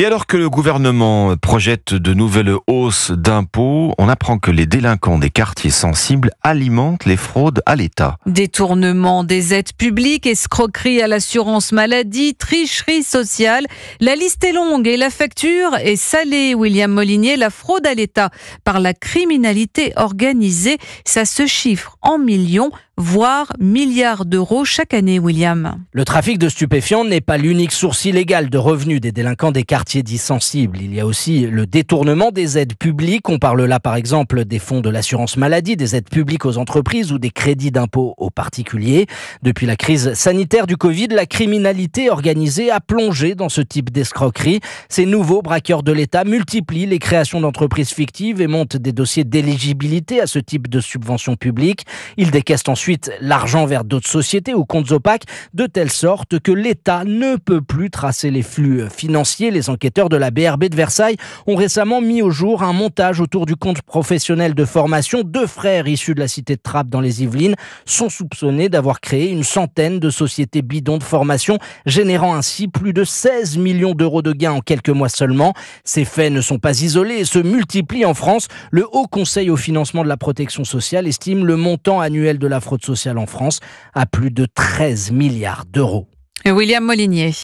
Et alors que le gouvernement projette de nouvelles hausses d'impôts, on apprend que les délinquants des quartiers sensibles alimentent les fraudes à l'État. Détournement des aides publiques, escroquerie à l'assurance maladie, tricherie sociale. La liste est longue et la facture est salée. William Molinier, la fraude à l'État par la criminalité organisée, ça se chiffre en millions, voire milliards d'euros chaque année, William. Le trafic de stupéfiants n'est pas l'unique source illégale de revenus des délinquants des quartiers dits sensibles. Il y a aussi le détournement des aides publiques. On parle là par exemple des fonds de l'assurance maladie, des aides publiques aux entreprises ou des crédits d'impôt aux particuliers. Depuis la crise sanitaire du Covid, la criminalité organisée a plongé dans ce type d'escroquerie. Ces nouveaux braqueurs de l'État multiplient les créations d'entreprises fictives et montent des dossiers d'éligibilité à ce type de subventions publiques. Ils décaissent ensuite l'argent vers d'autres sociétés ou comptes opaques, de telle sorte que l'État ne peut plus tracer les flux financiers. Les enquêteurs de la BRB de Versailles ont récemment mis au jour un montage autour du compte professionnel de formation. 2 frères issus de la cité de Trappes dans les Yvelines sont soupçonnés d'avoir créé une centaine de sociétés bidons de formation, générant ainsi plus de 16 millions d'euros de gains en quelques mois seulement. Ces faits ne sont pas isolés et se multiplient en France. Le Haut Conseil au financement de la protection sociale estime le montant annuel de la fraude sociale en France à plus de 13 milliards d'euros. William Molinier.